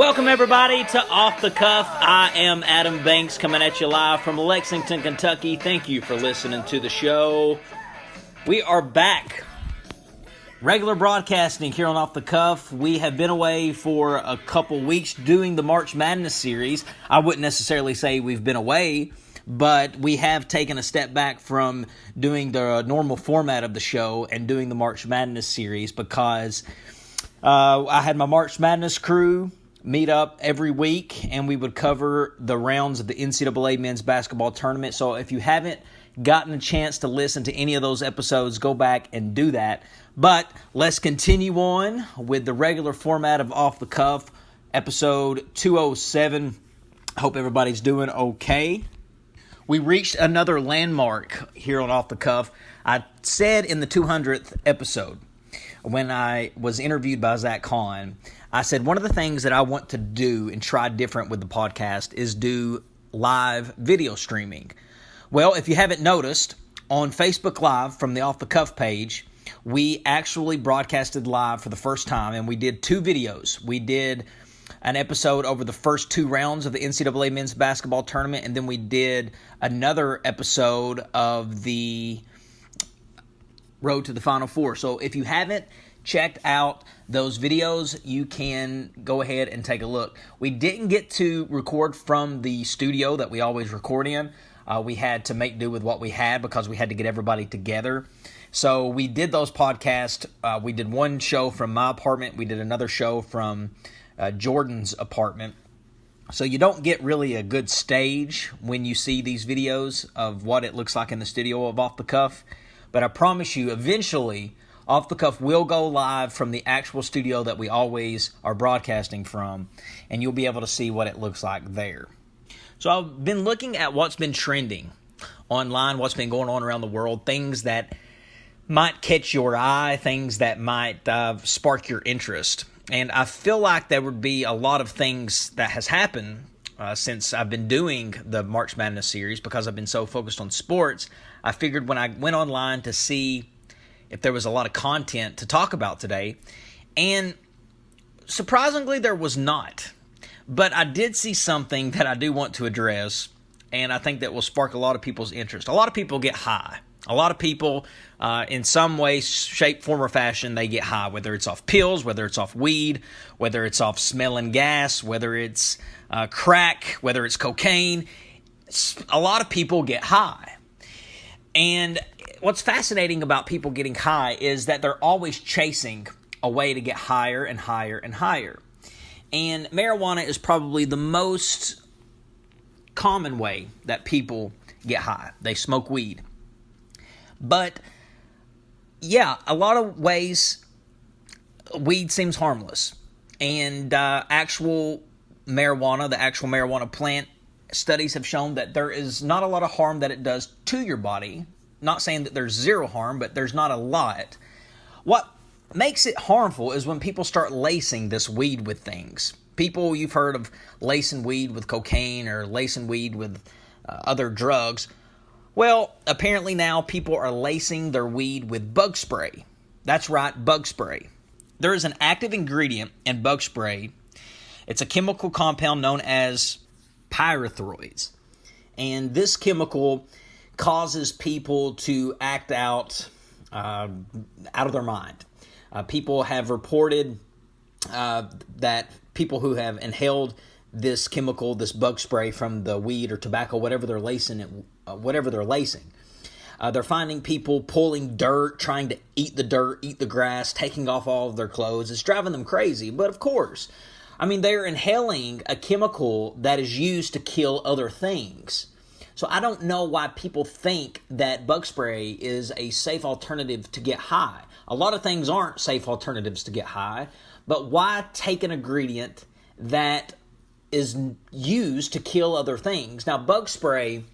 Welcome, everybody, to Off the Cuff. I am Adam Banks, coming at you live from Lexington, Kentucky. Thank you for listening to the show. We are back. Regular broadcasting here on Off the Cuff. We have been away for a couple weeks doing the March Madness series. I wouldn't necessarily say we've been away, but we have taken a step back from doing the normal format of the show and doing the March Madness series because I had my March Madness crew meet up every week, and we would cover the rounds of the NCAA men's basketball tournament. So if you haven't gotten a chance to listen to any of those episodes, go back and do that. But let's continue on with the regular format of Off the Cuff, episode 207. I hope everybody's doing okay. We reached another landmark here on Off the Cuff. I said in the 200th episode, when I was interviewed by Zach Kahn, I said one of the things that I want to do and try different with the podcast is do live video streaming. Well, if you haven't noticed, on Facebook Live from the Off the Cuff page, we actually broadcasted live for the first time, and we did two videos. We did an episode over the first two rounds of the NCAA men's basketball tournament, and then we did another episode of the Road to the Final Four. So if you haven't checked out those videos, you can go ahead and take a look. We didn't get to record from the studio that we always record in. We had to make do with what we had because we had to get everybody together. So we did those podcasts. We did one show from my apartment. We did another show from Jordan's apartment. So you don't get really a good stage when you see these videos of what it looks like in the studio of Off the Cuff. But I promise you, eventually, Off the Cuff will go live from the actual studio that we always are broadcasting from, and you'll be able to see what it looks like there. So I've been looking at what's been trending online, what's been going on around the world, things that might catch your eye, things that might spark your interest. And I feel like there would be a lot of things that has happened since I've been doing the March Madness series because I've been so focused on sports. I figured when I went online to see if there was a lot of content to talk about today, and surprisingly there was not. But I did see something that I do want to address, and I think that will spark a lot of people's interest. A lot of people get high. A lot of people, in some way, shape, form, or fashion, they get high, whether it's off pills, whether it's off weed, whether it's off smelling gas, whether it's crack, whether it's cocaine. A lot of people get high. And what's fascinating about people getting high is that they're always chasing a way to get higher and higher and higher. And marijuana is probably the most common way that people get high. They smoke weed. But, yeah, a lot of ways weed seems harmless. And actual marijuana, the actual marijuana plant, studies have shown that there is not a lot of harm that it does to your body. Not saying that there's zero harm, but there's not a lot. What makes it harmful is when people start lacing this weed with things. People, you've heard of lacing weed with cocaine or lacing weed with other drugs. Well, apparently now people are lacing their weed with bug spray. That's right, bug spray. There is an active ingredient in bug spray. It's a chemical compound known as pyrethroids. And this chemical causes people to act out of their mind. People have reported that people who have inhaled this chemical, this bug spray from the weed or tobacco, whatever they're lacing, they're finding people pulling dirt, trying to eat the dirt, eat the grass, taking off all of their clothes. It's driving them crazy. But of course, I mean, they're inhaling a chemical that is used to kill other things. So I don't know why people think that bug spray is a safe alternative to get high. A lot of things aren't safe alternatives to get high, but why take an ingredient that is used to kill other things? Now, bug spray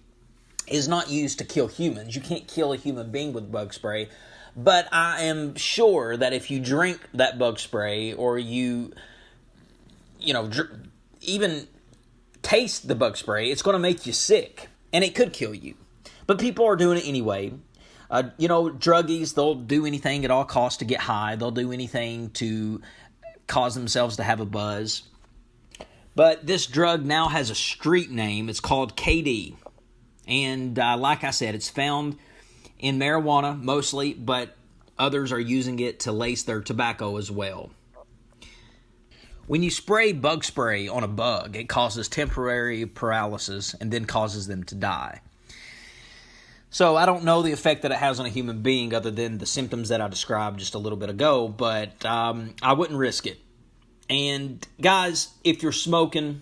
is not used to kill humans. You can't kill a human being with bug spray, but I am sure that if you drink that bug spray or you even taste the bug spray, it's going to make you sick. And it could kill you. But people are doing it anyway. Druggies, they'll do anything at all costs to get high. They'll do anything to cause themselves to have a buzz. But this drug now has a street name. It's called KD. And like I said, it's found in marijuana mostly, but others are using it to lace their tobacco as well. When you spray bug spray on a bug, it causes temporary paralysis and then causes them to die. So I don't know the effect that it has on a human being other than the symptoms that I described just a little bit ago, but I wouldn't risk it. And guys, if you're smoking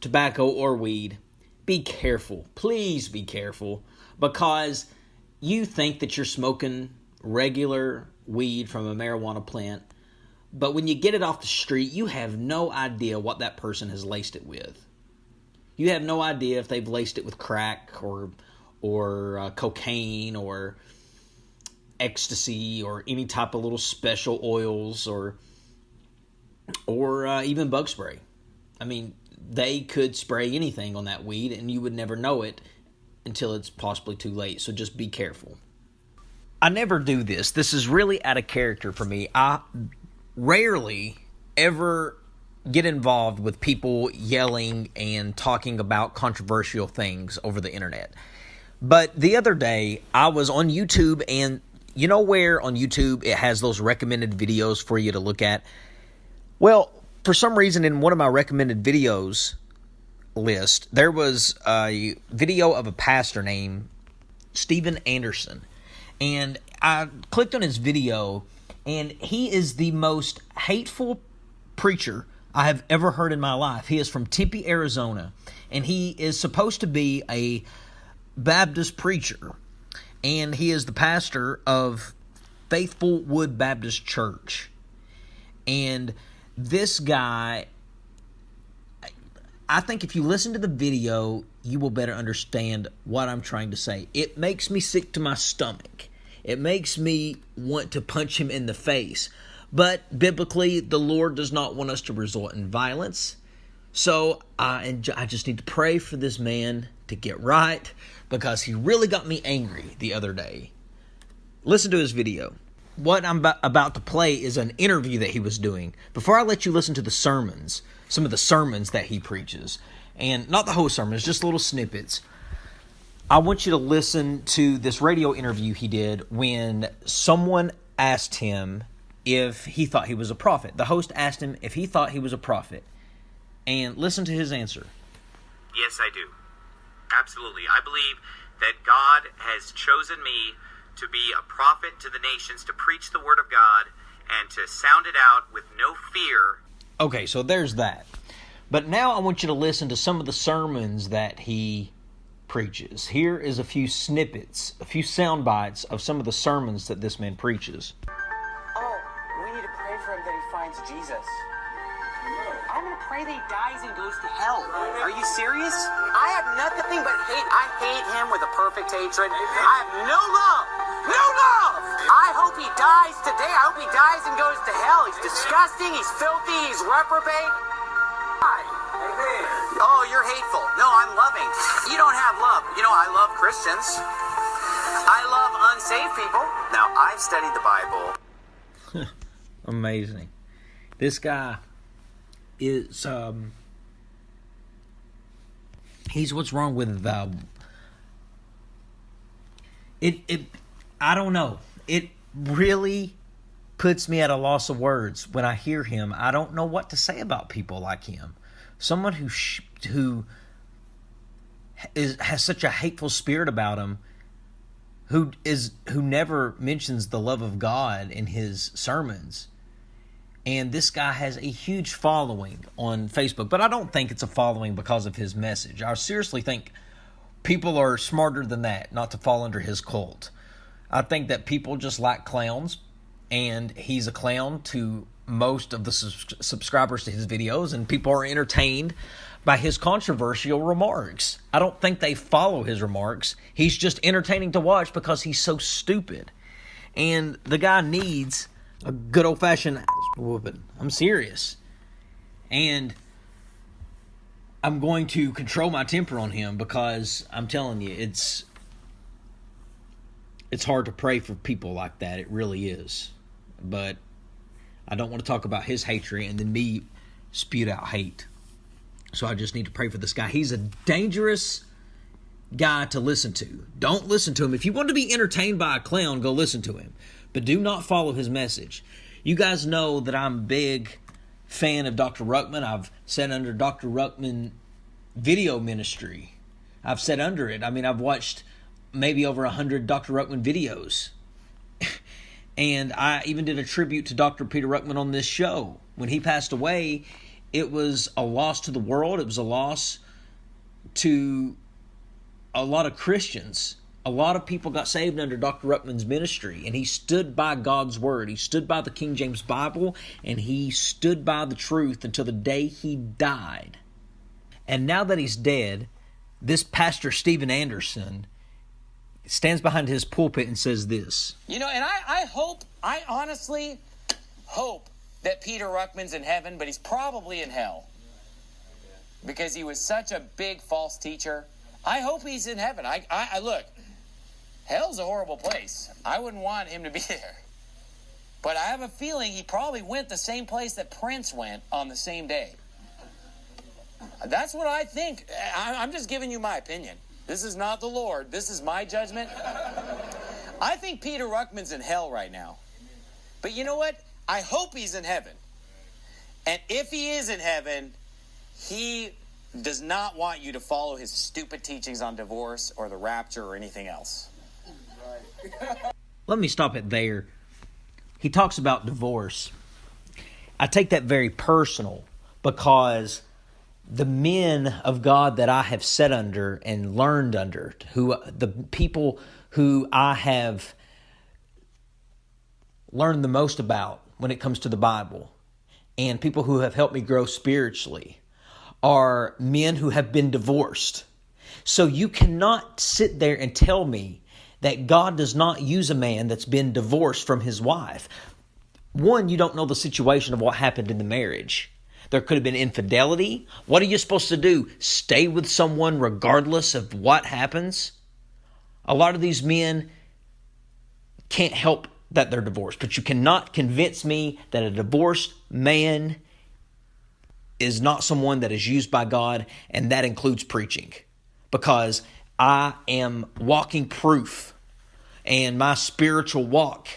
tobacco or weed, be careful. Please be careful, because you think that you're smoking regular weed from a marijuana plant, but when you get it off the street, you have no idea what that person has laced it with. You have no idea if they've laced it with crack or cocaine or ecstasy or any type of little special oils or even bug spray. I mean, they could spray anything on that weed and you would never know it until it's possibly too late. So just be careful. I never do this. This is really out of character for me. I rarely ever get involved with people yelling and talking about controversial things over the internet. But the other day, I was on YouTube, and you know where on YouTube it has those recommended videos for you to look at? Well, for some reason, in one of my recommended videos list, there was a video of a pastor named Steven Anderson. And I clicked on his video, and he is the most hateful preacher I have ever heard in my life. He is from Tempe, Arizona, and he is supposed to be a Baptist preacher, and he is the pastor of Faithful Wood Baptist Church. And this guy, I think if you listen to the video, you will better understand what I'm trying to say. It makes me sick to my stomach. It makes me want to punch him in the face. But biblically, the Lord does not want us to resort in violence. So I just need to pray for this man to get right, because he really got me angry the other day. Listen to his video. What I'm about to play is an interview that he was doing. Before I let you listen to the sermons, some of the sermons that he preaches, and not the whole sermons, just little snippets, I want you to listen to this radio interview he did when someone asked him if he thought he was a prophet. The host asked him if he thought he was a prophet. And listen to his answer. Yes, I do. Absolutely. I believe that God has chosen me to be a prophet to the nations, to preach the word of God, and to sound it out with no fear. Okay, so there's that. But now I want you to listen to some of the sermons that he preaches. Here is a few snippets, a few sound bites of some of the sermons that this man preaches. Oh, we need to pray for him that he finds Jesus. I'm going to pray that he dies and goes to hell. Are you serious? I have nothing but hate. I hate him with a perfect hatred. I have no love. No love! I hope he dies today. I hope he dies and goes to hell. He's disgusting. He's filthy. He's reprobate. Oh, you're hateful. No, I'm loving. You don't have love. You know, I love Christians. I love unsaved people. Now, I've studied the Bible. Amazing. This guy is he's what's wrong with it I don't know. It really puts me at a loss of words when I hear him. I don't know what to say about people like him. Someone who has such a hateful spirit about him, who never mentions the love of God in his sermons. And this guy has a huge following on Facebook, but I don't think it's a following because of his message. I seriously think people are smarter than that not to fall under his cult. I think that people just like clowns, and he's a clown to most of the subscribers to his videos, and people are entertained by his controversial remarks. I don't think they follow his remarks. He's just entertaining to watch because he's so stupid. And the guy needs a good old-fashioned whooping. I'm serious. And I'm going to control my temper on him because I'm telling you, it's hard to pray for people like that. It really is. But I don't want to talk about his hatred and then me spewed out hate. So I just need to pray for this guy. He's a dangerous guy to listen to. Don't listen to him. If you want to be entertained by a clown, go listen to him. But do not follow his message. You guys know that I'm a big fan of Dr. Ruckman. I've sat under Dr. Ruckman video ministry. I've sat under it. I mean, I've watched maybe over 100 Dr. Ruckman videos. And I even did a tribute to Dr. Peter Ruckman on this show. When he passed away, it was a loss to the world. It was a loss to a lot of Christians. A lot of people got saved under Dr. Ruckman's ministry, and he stood by God's word. He stood by the King James Bible, and he stood by the truth until the day he died. And now that he's dead, this Pastor Steven Anderson stands behind his pulpit and says this. You know, and I honestly hope that Peter Ruckman's in heaven, but he's probably in hell. Because he was such a big false teacher. I hope he's in heaven. I look, hell's a horrible place. I wouldn't want him to be there. But I have a feeling he probably went the same place that Prince went on the same day. That's what I think. I'm just giving you my opinion. This is not the Lord. This is my judgment. I think Peter Ruckman's in hell right now. But you know what? I hope he's in heaven. And if he is in heaven, he does not want you to follow his stupid teachings on divorce or the rapture or anything else. Let me stop it there. He talks about divorce. I take that very personal because the men of God that I have sat under and learned under, the people who I have learned the most about when it comes to the Bible, and people who have helped me grow spiritually, are men who have been divorced. So you cannot sit there and tell me that God does not use a man that's been divorced from his wife. One, you don't know the situation of what happened in the marriage. There could have been infidelity. What are you supposed to do? Stay with someone regardless of what happens? A lot of these men can't help that they're divorced, but you cannot convince me that a divorced man is not someone that is used by God, and that includes preaching, because I am walking proof, and my spiritual walk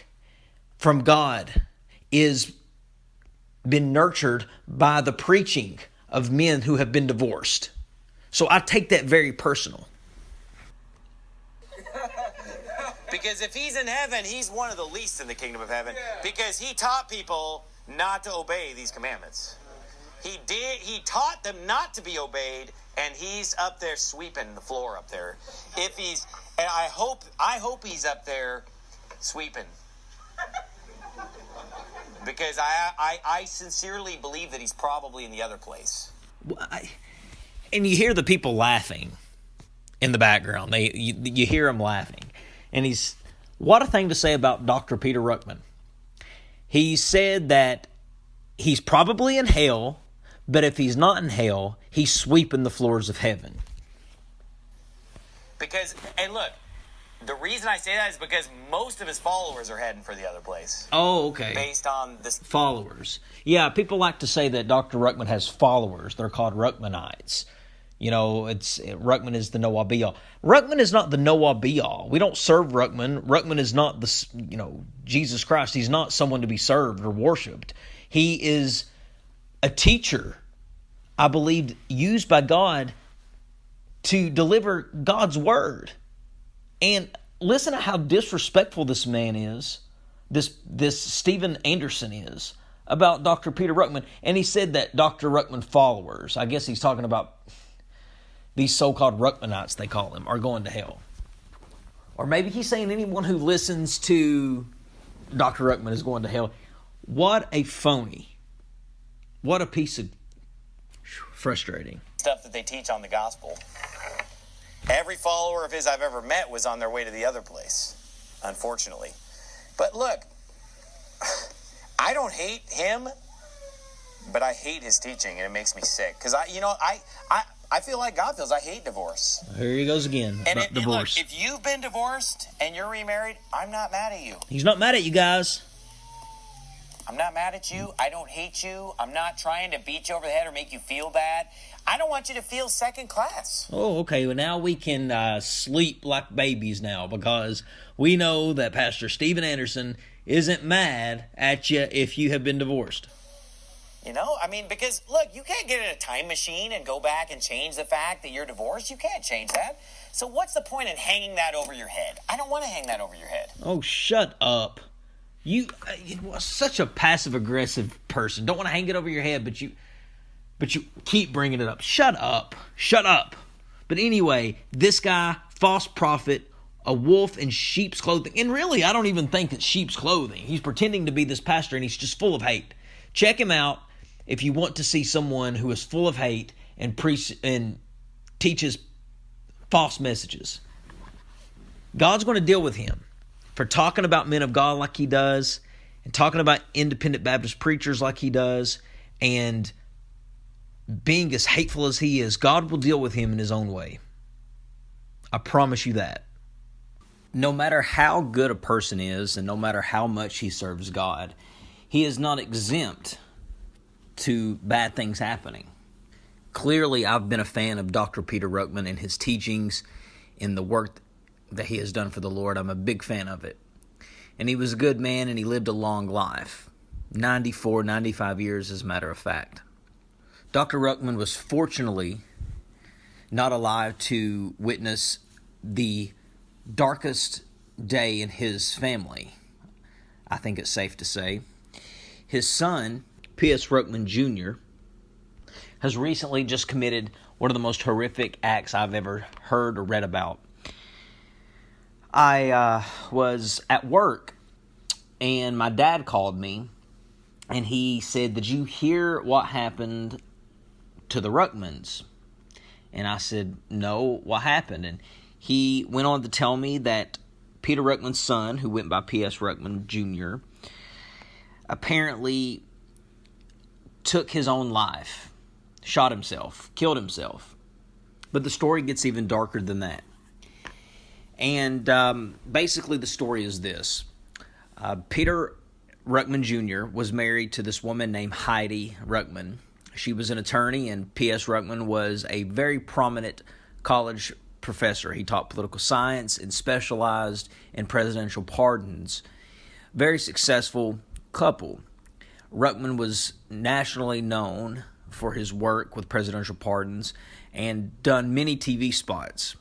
from God is been nurtured by the preaching of men who have been divorced. So I take that very personal. Because if he's in heaven, he's one of the least in the kingdom of heaven. Because he taught people not to obey these commandments. He taught them not to be obeyed, and he's up there sweeping the floor up there. And I hope he's up there sweeping. Because I sincerely believe that he's probably in the other place. And you hear the people laughing in the background. You hear them laughing. And what a thing to say about Dr. Peter Ruckman. He said that he's probably in hell, but if he's not in hell, he's sweeping the floors of heaven. And look, the reason I say that is because most of his followers are heading for the other place. Oh, okay. Based on this. Followers. Yeah, people like to say that Dr. Ruckman has followers. They're called Ruckmanites. You know, Ruckman is the know-all be-all. Ruckman is not the know-all be-all. We don't serve Ruckman. Ruckman is not Jesus Christ. He's not someone to be served or worshipped. He is a teacher, I believe, used by God to deliver God's word. And listen to how disrespectful this man is, this Steven Anderson is, about Dr. Peter Ruckman. And he said that Dr. Ruckman followers, I guess he's talking about these so-called Ruckmanites, they call them, are going to hell. Or maybe he's saying anyone who listens to Dr. Ruckman is going to hell. What a phony. What a piece of frustrating stuff that they teach on the gospel. Every follower of his I've ever met was on their way to the other place, unfortunately. But look, I don't hate him, but I hate his teaching, and it makes me sick. Because I feel like God feels. I hate divorce. Here he goes again about divorce. Look, if you've been divorced and you're remarried, I'm not mad at you. He's not mad at you guys. I'm not mad at you. I don't hate you. I'm not trying to beat you over the head or make you feel bad. I don't want you to feel second class. Oh, okay. Well, now we can sleep like babies now, because we know that Pastor Steven Anderson isn't mad at you if you have been divorced. You know, I mean, because, look, you can't get in a time machine and go back and change the fact that you're divorced. You can't change that. So what's the point in hanging that over your head? I don't want to hang that over your head. Oh, shut up. You are such a passive-aggressive person. Don't want to hang it over your head, but you keep bringing it up. Shut up. Shut up. But anyway, this guy, false prophet, a wolf in sheep's clothing. And really, I don't even think it's sheep's clothing. He's pretending to be this pastor, and he's just full of hate. Check him out if you want to see someone who is full of hate and teaches false messages. God's going to deal with him for talking about men of God like he does, and talking about independent Baptist preachers like he does, and being as hateful as he is. God will deal with him in his own way. I promise you that. No matter how good a person is, and no matter how much he serves God, he is not exempt to bad things happening. Clearly, I've been a fan of Dr. Peter Ruckman and his teachings in the work that he has done for the Lord. I'm a big fan of it. And he was a good man, and he lived a long life. 94, 95 years, as a matter of fact. Dr. Ruckman was fortunately not alive to witness the darkest day in his family, I think it's safe to say. His son, PS Ruckman Jr., has recently just committed one of the most horrific acts I've ever heard or read about. I was at work, and my dad called me, and he said, "Did you hear what happened to the Ruckmans?" And I said, "No, what happened?" And he went on to tell me that Peter Ruckman's son, who went by PS Ruckman Jr., apparently took his own life, shot himself, killed himself. But the story gets even darker than that. And basically the story is this. Peter Ruckman Jr. was married to this woman named Heidi Ruckman. She was an attorney, and P.S. Ruckman was a very prominent college professor. He taught political science and specialized in presidential pardons. Very successful couple. Ruckman was nationally known for his work with presidential pardons and done many TV spots.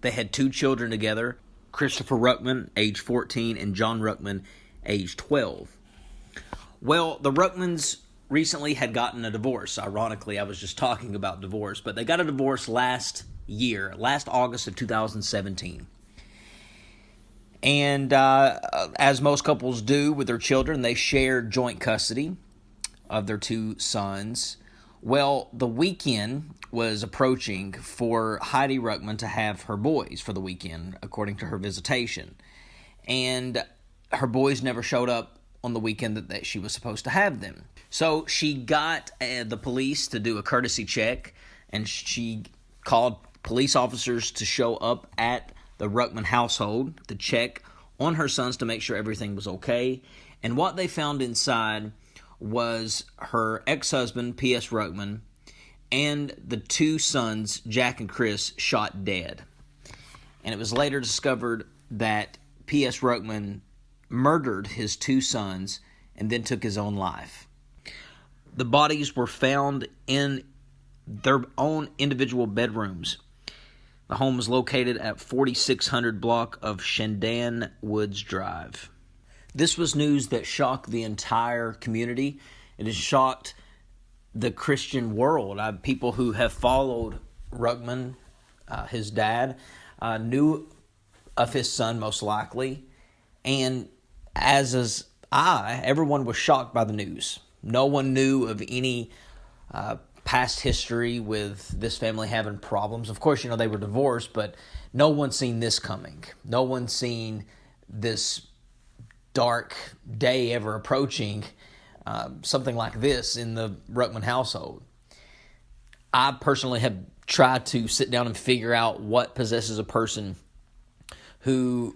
They had 2 children together, Christopher Ruckman, age 14, and John Ruckman, age 12. Well, the Ruckmans recently had gotten a divorce. Ironically, I was just talking about divorce, but they got a divorce last August of 2017. And as most couples do with their children, they shared joint custody of their 2 sons. Well, the weekend was approaching for Heidi Ruckman to have her boys for the weekend, according to her visitation. And her boys never showed up on the weekend that she was supposed to have them. So she got the police to do a courtesy check, and she called police officers to show up at the Ruckman household to check on her sons to make sure everything was okay. And what they found inside was her ex-husband, P.S. Ruckman, and the 2 sons, Jack and Chris, shot dead. And it was later discovered that P.S. Ruckman murdered his 2 sons and then took his own life. The bodies were found in their own individual bedrooms. The home was located at 4600 block of Shandan Woods Drive. This was news that shocked the entire community. It has shocked the Christian world. People who have followed Ruckman, his dad, knew of his son most likely. And as is everyone was shocked by the news. No one knew of any past history with this family having problems. Of course, they were divorced, but no one seen this coming. No one seen this dark day ever approaching, something like this in the Ruckman household. I personally have tried to sit down and figure out what possesses a person who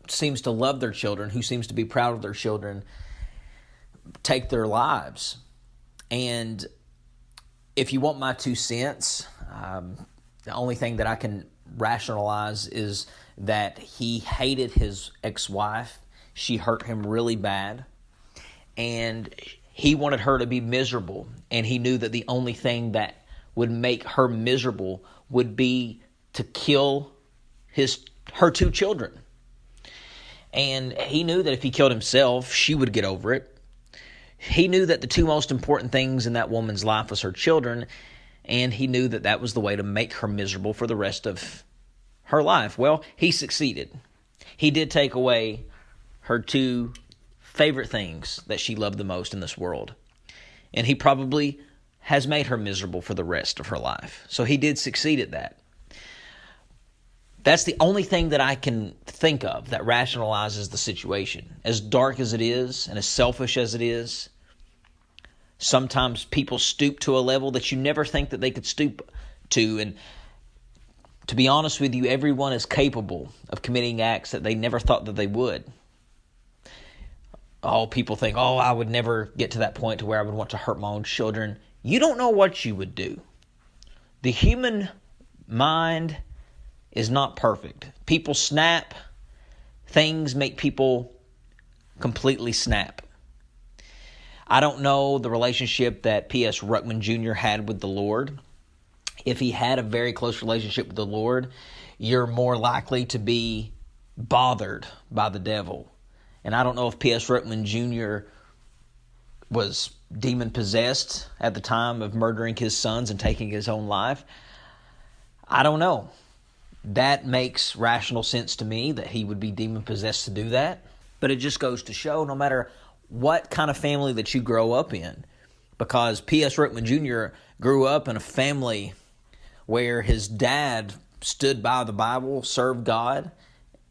seems to love their children, who seems to be proud of their children, take their lives. And if you want my 2 cents, the only thing that I can rationalize is that he hated his ex-wife. She hurt him really bad. And he wanted her to be miserable. And he knew that the only thing that would make her miserable would be to kill her 2 children. And he knew that if he killed himself, she would get over it. He knew that the 2 most important things in that woman's life was her children, and he knew that that was the way to make her miserable for the rest of her life. Well, he succeeded. He did take away her 2 favorite things that she loved the most in this world. And he probably has made her miserable for the rest of her life. So he did succeed at that. That's the only thing that I can think of that rationalizes the situation. As dark as it is and as selfish as it is, sometimes people stoop to a level that you never think that they could stoop to. And to be honest with you, everyone is capable of committing acts that they never thought that they would. Oh, people think, I would never get to that point to where I would want to hurt my own children. You don't know what you would do. The human mind is not perfect. People snap. Things make people completely snap. I don't know the relationship that PS Ruckman Jr. had with the Lord. If he had a very close relationship with the Lord, you're more likely to be bothered by the devil. And I don't know if PS Ruckman Jr. was demon-possessed at the time of murdering his sons and taking his own life. I don't know. That makes rational sense to me that he would be demon-possessed to do that. But it just goes to show, no matter what kind of family that you grow up in, because PS Ruckman Jr. grew up in a family where his dad stood by the Bible, served God,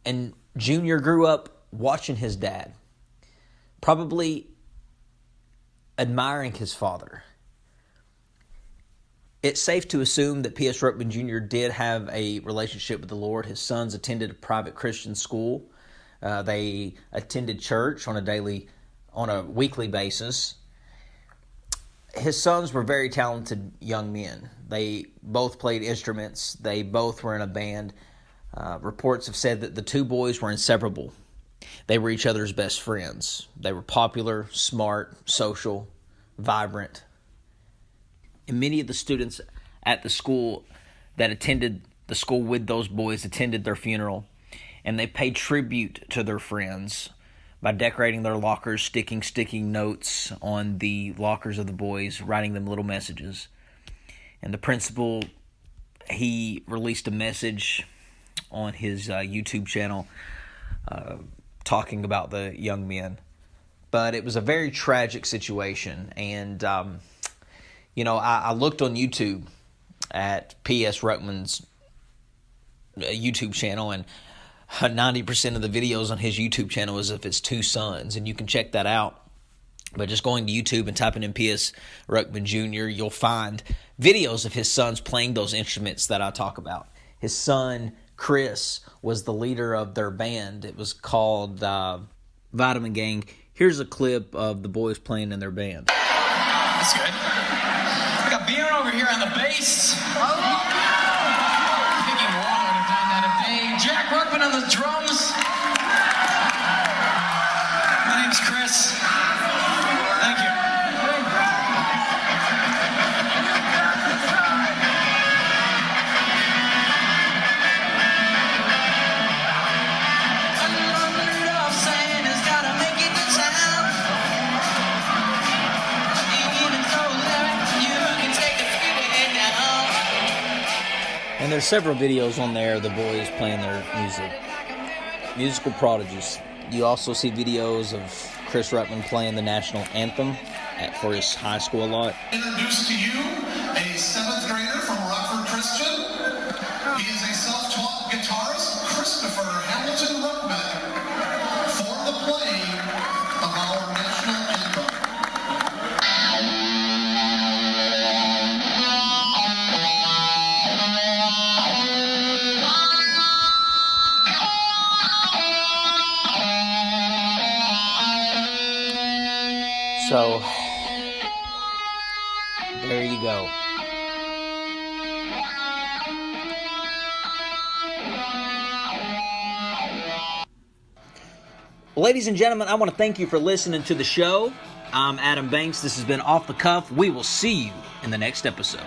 and Jr. grew up watching his dad, probably admiring his father. It's safe to assume that PS Ruckman Jr. did have a relationship with the Lord. His sons attended a private Christian school. They attended church on a weekly basis. His sons were very talented young men. They both played instruments. They both were in a band. Reports have said that the 2 boys were inseparable. They were each other's best friends. They were popular, smart, social, vibrant. And many of the students at the school that attended the school with those boys attended their funeral, and they paid tribute to their friends by decorating their lockers, sticking notes on the lockers of the boys, writing them little messages. And the principal, he released a message on his YouTube channel talking about the young men. But it was a very tragic situation, and I looked on YouTube at PS Ruckman's YouTube channel, and 90% of the videos on his YouTube channel is of his 2 sons, and you can check that out. But just going to YouTube and typing in PS Ruckman Jr., you'll find videos of his sons playing those instruments that I talk about. His son, Chris, was the leader of their band. It was called Vitamin Gang. Here's a clip of the boys playing in their band. That's good. I got beer over here on the bass. Picking water to find out a day. Jack Ruckman on the drums. My name's Chris. Thank you. And there's several videos on there of the boys playing their music. Musical prodigies. You also see videos of Chris Ruckman playing the national anthem for his high school a lot. Introduce to you a 7th grader from Rockford Christian. He is a self-taught guitarist, Christopher Hamilton Ruckman, for the playing of our national anthem. So, there you go. Ladies and gentlemen, I want to thank you for listening to the show. I'm Adam Banks. This has been Off the Cuff. We will see you in the next episode.